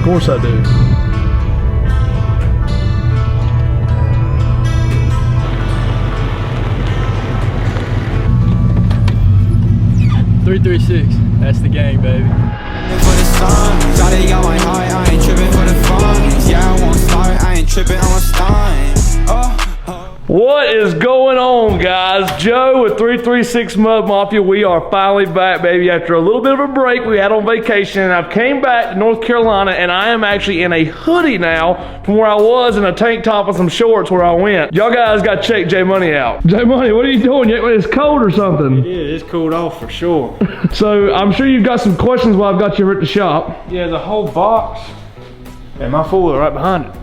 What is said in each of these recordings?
course I do. .336, that's the game, baby. For the sun, Shawty got my heart, I ain't tripping for the fun. Yeah, I won't start, I ain't tripping, I'm a stun. What is going on, guys? Joe with 336 Mud Mafia. We are finally back, baby, after a little bit of a break we had on vacation. And I've came back to North Carolina, and I am actually in a hoodie now from where I was in a tank top and some shorts where I went. Y'all guys got to check J Money out. J Money, what are you doing? It's cold or something? It is. It's cooled off for sure. So I'm sure you've got some questions while I've got you here at the shop. Yeah, the whole box and my four-wheel right behind it.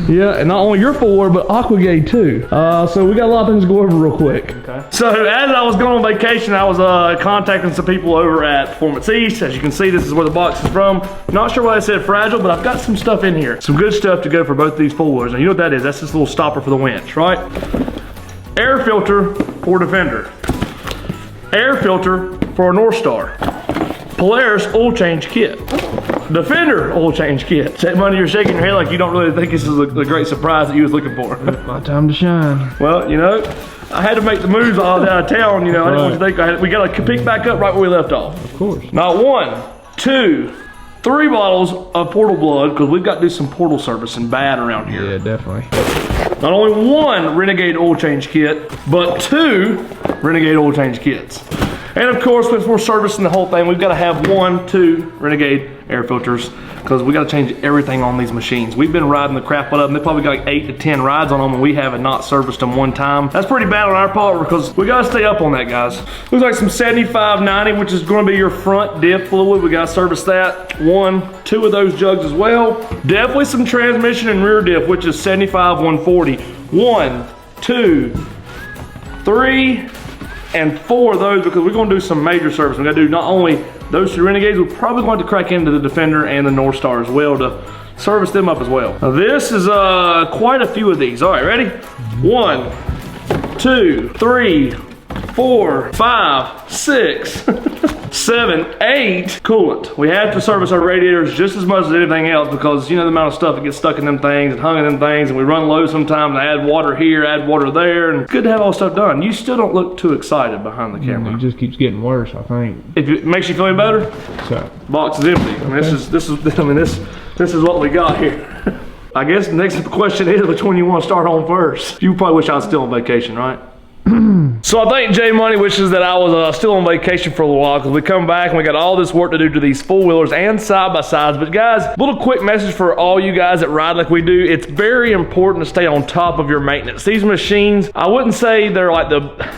Yeah, and not only your four, but Aquagate too. So we got a lot of things to go over real quick. Okay. So as I was going on vacation, I was contacting some people over at Performance East. As you can see, this is where the box is from. Not sure why I said fragile, but I've got some stuff in here. Some good stuff to go for both these four-wheelers. And you know what that is? That's this little stopper for the winch, right? Air filter for Defender. Air filter for a North Star. Polaris oil change kit. Defender oil change kit. J Money, you're shaking your head like you don't really think this is the great surprise that you was looking for. My time to shine. Well, you know, I had to make the moves while I was out of town, you know. I didn't want you to think we got to pick back up right where we left off. Of course. Not 1, 2, 3 bottles of Portal Blood, because we've got to do some portal servicing bad around here. Yeah, definitely. Not only 1 Renegade oil change kit, but 2 Renegade oil change kits. And of course, if we're servicing the whole thing, we've got to have 1, 2 Renegade air filters, because we got to change everything on these machines. We've been riding the crap out of them. They probably got like 8 to 10 rides on them, and we haven't not serviced them one time. That's pretty bad on our part, because we got to stay up on that, guys. Looks like some 75/90, which is going to be your front diff fluid. We got to service that. 1, 2 of those jugs as well. Definitely some transmission and rear diff, which is 75/140. 1, 2, 3, and 4 of those, because we're going to do some major service. We're going to do not only those 2 Renegades, we're probably going to crack into the Defender and the North Star as well to service them up as well. Now this is quite a few of these. All right, ready? 1, 2, 3, 4, 5, 6, 7, 8 coolant. We have to service our radiators just as much as anything else, because you know the amount of stuff that gets stuck in them things and hung in them things, and we run low sometimes and add water here, add water there, and it's good to have all this stuff done. You still don't look too excited behind the camera. It just keeps getting worse, I think. If it makes you feel any better, So box is empty. I mean, this is what we got here. I guess the next question is, which one you want to start on first? You probably wish I was still on vacation, right? So I think J Money wishes that I was still on vacation for a little while, because we come back and we got all this work to do to these four-wheelers and side-by-sides. But guys, little quick message for all you guys that ride like we do. It's very important to stay on top of your maintenance. These machines, I wouldn't say they're like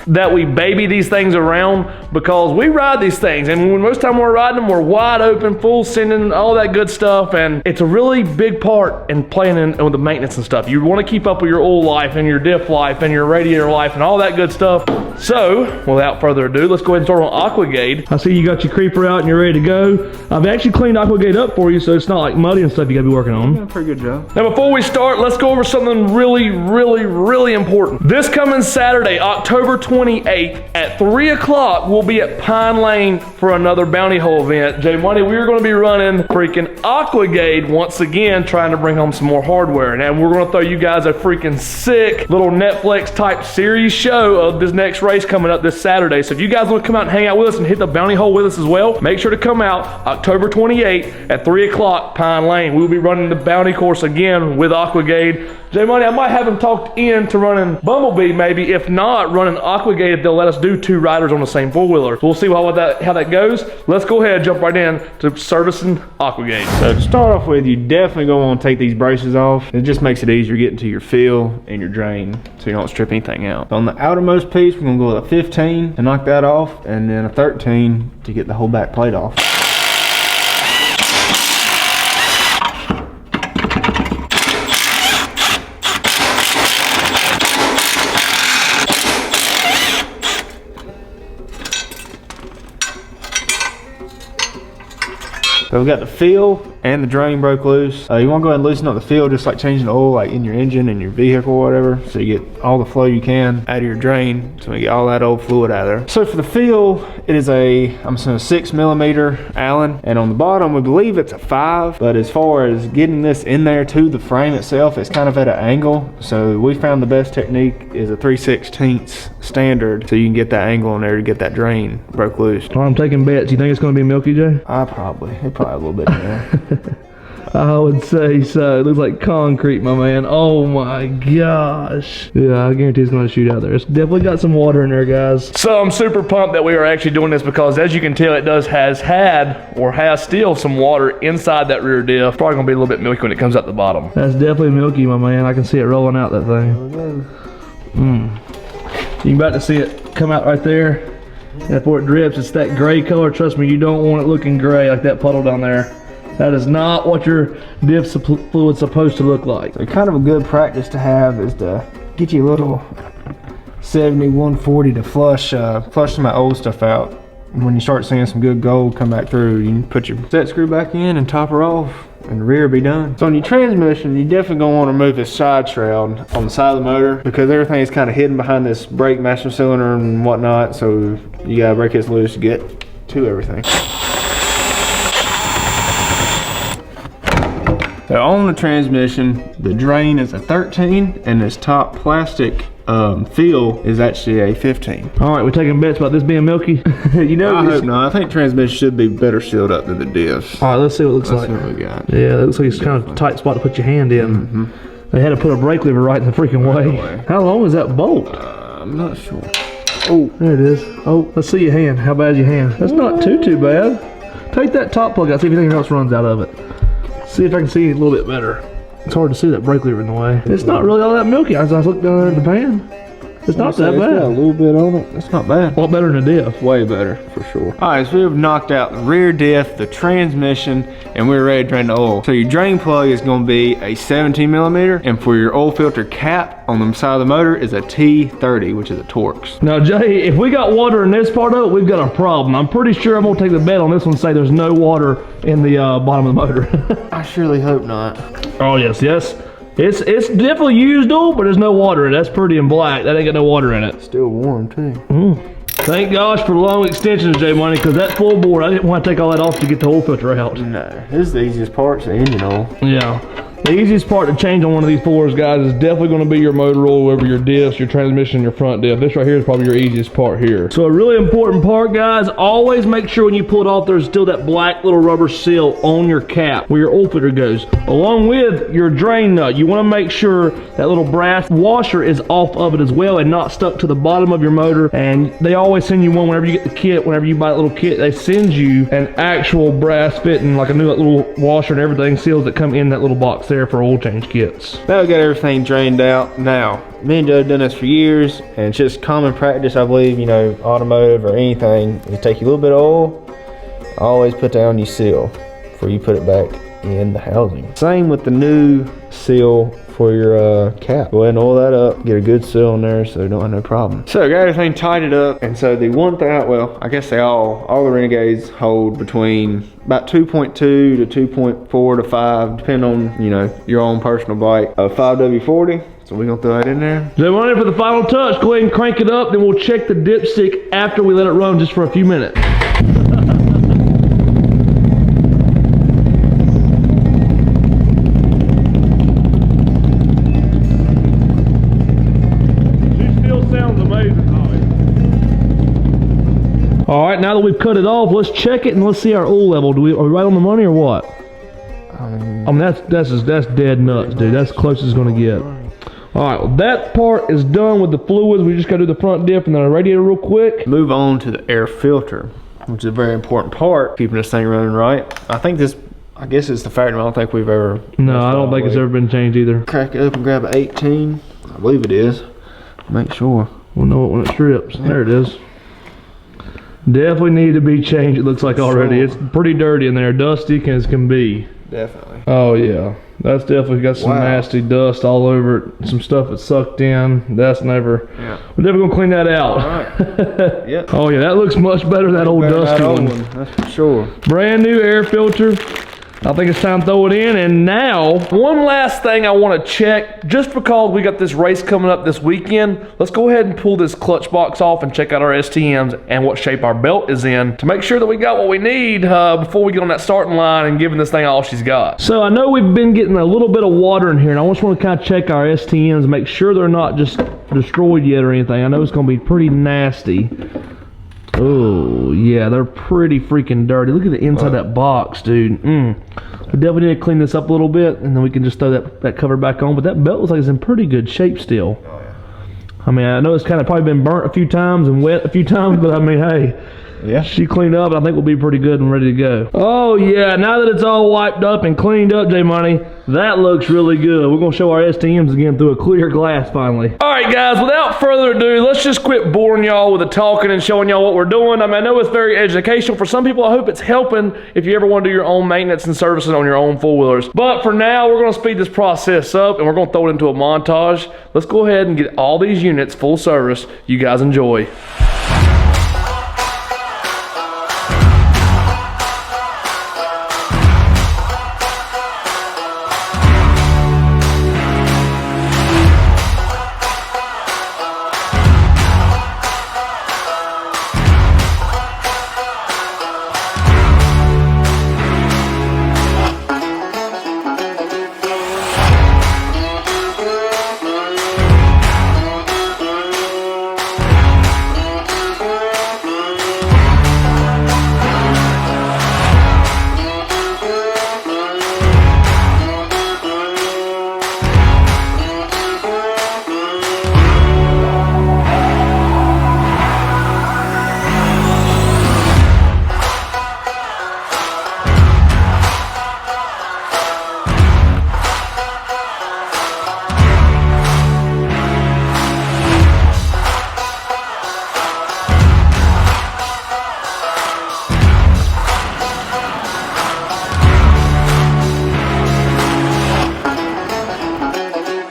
that we baby these things around, because we ride these things, and when most time we're riding them, we're wide open, full sending, all that good stuff, and it's a really big part in playing with the maintenance and stuff. You want to keep up with your oil life and your diff life and your radiator life and all that good stuff. So, without further ado, let's go ahead and start on Aquagate. I see you got your creeper out and you're ready to go. I've actually cleaned Aquagate up for you, so it's not like muddy and stuff you gotta be working on. Yeah, pretty good job. Now before we start, let's go over something really important. This coming Saturday, October 28th at 3 o'clock, we'll be at Pine Lane for another bounty hole event. J Money, we're gonna be running freaking Aquagate once again, trying to bring home some more hardware. And we're gonna throw you guys a freaking sick little Netflix type series show of this next race coming up this Saturday. So if you guys want to come out and hang out with us and hit the bounty hole with us as well, make sure to come out October 28th at 3 o'clock Pine Lane. We'll be running the bounty course again with Aquagate. J Money, I might have him talked into running Bumblebee maybe. If not, running Aquagate if they'll let us do 2 riders on the same four-wheeler. So we'll see how that goes. Let's go ahead and jump right in to servicing Aquagate. So to start off with, you definitely gonna want to take these braces off. It just makes it easier getting to your fill and your drain, so you don't strip anything out. On the outermost piece, we're gonna go with a 15 to knock that off, and then a 13 to get the whole back plate off. So we've got the fill and the drain broke loose. You want to go ahead and loosen up the fill, just like changing the oil like in your engine and your vehicle or whatever, so you get all the flow you can out of your drain, so you get all that old fluid out of there. So for the fill, it is I'm assuming a 6mm Allen, and on the bottom we believe it's a 5, but as far as getting this in there to the frame itself, it's kind of at an angle, so we found the best technique is a 3/16 standard, so you can get that angle in there to get that drain broke loose. I'm taking bets. You think it's going to be milky, Jay? It probably a little bit more. I would say so. It looks like concrete, my man. Oh my gosh. Yeah, I guarantee it's going to shoot out there. It's definitely got some water in there, guys. So I'm super pumped that we are actually doing this because, as you can tell, it has still some water inside that rear diff. Probably going to be a little bit milky when it comes out the bottom. That's definitely milky, my man. I can see it rolling out, that thing. You can about to see it come out right there. And before it drips, it's that gray color. Trust me, you don't want it looking gray like that puddle down there. That is not what your diff fluid's supposed to look like. So kind of a good practice to have is to get you a little 70-140 to flush some of my old stuff out. And when you start seeing some good gold come back through, you can put your set screw back in and top her off, and the rear will be done. So on your transmission, you definitely gonna want to remove this side shroud on the side of the motor, because everything is kind of hidden behind this brake master cylinder and whatnot, so you gotta break this loose to get to everything. So on the transmission, the drain is a 13, and this top plastic fill is actually a 15. All right, we're taking bets about this being milky. You know, I hope not. I think transmission should be better sealed up than the diffs. All right, let's see what it looks like. Let's see what we got. Yeah, it looks like it's kind of a tight spot to put your hand in. They had to put a brake lever right in the freaking way. How long is that bolt? I'm not sure. Oh, there it is. Oh, let's see your hand. How bad is your hand? That's not too bad. Take that top plug out, see if anything else runs out of it. See if I can see it a little bit better. It's hard to see that brake lever in the way. It's not really all that milky as I look down there at the pan. It's not that bad. Got a little bit on it. It's not bad. A lot better than a diff. Way better, for sure. All right, so we've knocked out the rear diff, the transmission, and we're ready to drain the oil. So your drain plug is going to be a 17mm, and for your oil filter cap on the side of the motor is a T30, which is a Torx. Now, Jay, if we got water in this part of it, we've got a problem. I'm pretty sure I'm going to take the bet on this one and say there's no water in the bottom of the motor. I surely hope not. Oh, yes. It's definitely used oil, but there's no water in it. That's pretty and black. That ain't got no water in it. Still warm, too. Thank gosh for long extensions, J Money, because that full bore, I didn't want to take all that off to get the oil filter out. No, this is the easiest part, the engine oil. Yeah. The easiest part to change on one of these floors, guys, is definitely going to be your motor oil over your diffs, your transmission, your front diff. This right here is probably your easiest part here. So a really important part, guys, always make sure when you pull it off, there's still that black little rubber seal on your cap where your oil filter goes. Along with your drain nut, you want to make sure that little brass washer is off of it as well and not stuck to the bottom of your motor. And they always send you one whenever you get the kit, whenever you buy that little kit, they send you an actual brass fitting, like a new little washer and everything, seals that come in that little box there for oil change kits. Now we got everything drained out. Now, me and Joe have done this for years, and it's just common practice, I believe, you know, automotive or anything. You take a little bit of oil, always put that on your seal before you put it back in the housing. Same with the new seal for your cap. Go ahead and oil that up, get a good seal in there so you don't have no problem. So got everything tightened up, and so the one thing, well, I guess all the Renegades hold between about 2.2 to 2.4 to 5, depending on, you know, your own personal bike, a 5W40. So we're gonna throw that in there. Then running for the final touch, go ahead and crank it up, then we'll check the dipstick after we let it run just for a few minutes. All right, now that we've cut it off, let's check it and let's see our oil level. Are we right on the money or what? I mean, that's dead nuts, dude. That's as close as it's gonna get. All right, well, that part is done with the fluids. We just gotta do the front diff and then our radiator real quick. Move on to the air filter, which is a very important part, keeping this thing running right. I guess it's the factory. I don't think we've ever. No, I don't think it's ever been changed either. Crack it up and grab an 18. I believe it is. Make sure. We'll know it when it strips. Yeah. There it is. Definitely need to be changed, it looks like already. It's pretty dirty in there, dusty as can be. Definitely. Oh yeah, that's definitely got some nasty dust all over it. Some stuff that's sucked in. That's never, we're never gonna clean that out. All right. Yep. Oh yeah, that looks much better than that old dusty one. That's for sure. Brand new air filter. I think it's time to throw it in. And now, one last thing I want to check, just because we got this race coming up this weekend, let's go ahead and pull this clutch box off and check out our STMs and what shape our belt is in to make sure that we got what we need before we get on that starting line and giving this thing all she's got. So I know we've been getting a little bit of water in here, and I just want to kind of check our STMs, make sure they're not just destroyed yet or anything. I know it's going to be pretty nasty. Oh, yeah, they're pretty freaking dirty. Look at the inside of that box, dude. We definitely need to clean this up a little bit, and then we can just throw that cover back on. But that belt looks like it's in pretty good shape still. Oh, yeah. I mean, I know it's kind of probably been burnt a few times and wet a few times, but I mean, hey. Yeah. She cleaned up, and I think we'll be pretty good and ready to go. Oh, yeah, now that it's all wiped up and cleaned up, J-Money, that looks really good. We're going to show our STMs again through a clear glass finally. All right, guys, without further ado, let's just quit boring y'all with the talking and showing y'all what we're doing. I mean, I know it's very educational. For some people, I hope it's helping if you ever want to do your own maintenance and servicing on your own four-wheelers. But for now, we're going to speed this process up, and we're going to throw it into a montage. Let's go ahead and get all these units full service. You guys enjoy.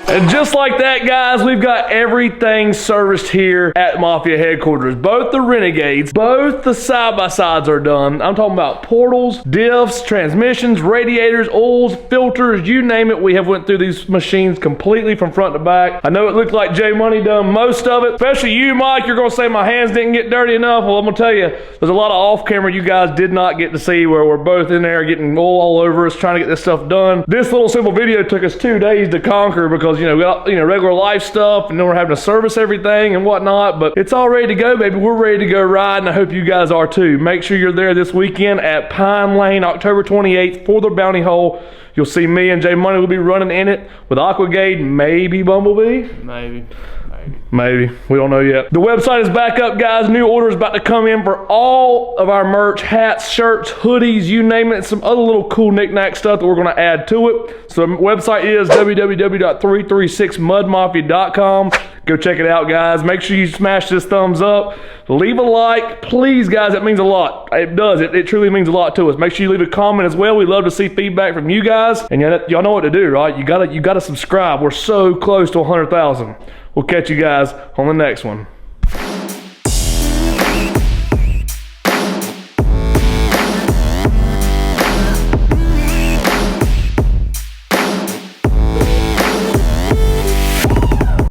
And just like that, guys, we've got everything serviced here at Mafia headquarters. Both the Renegades, both the side-by-sides are done. I'm talking about portals, diffs, transmissions, radiators, oils, filters, you name it. We have went through these machines completely from front to back. I know it looked like J Money done most of it, especially you, Mike. You're gonna say my hands didn't get dirty enough. Well, I'm gonna tell you, there's a lot of off-camera you guys did not get to see where we're both in there getting oil all over us trying to get this stuff done. This little simple video took us 2 days to conquer because, we got, regular life stuff, and then we're having to service everything and whatnot, but it's all ready to go, baby. We're ready to go ride, and I hope you guys are too. Make sure you're there this weekend at Pine Lane, October 28th for the bounty hole. You'll see me and J Money will be running in it with Aquagade, maybe Bumblebee. Maybe. We don't know yet. The website is back up, guys. New orders about to come in for all of our merch, hats, shirts, hoodies, you name it. Some other little cool knick-knack stuff that we're going to add to it. So the website is www.336mudmafia.com. Go check it out, guys. Make sure you smash this thumbs up. Leave a like, please, guys. It means a lot. It does. It truly means a lot to us. Make sure you leave a comment as well. We love to see feedback from you guys. And y'all know what to do, right? You gotta subscribe. We're so close to 100,000. We'll catch you guys on the next one.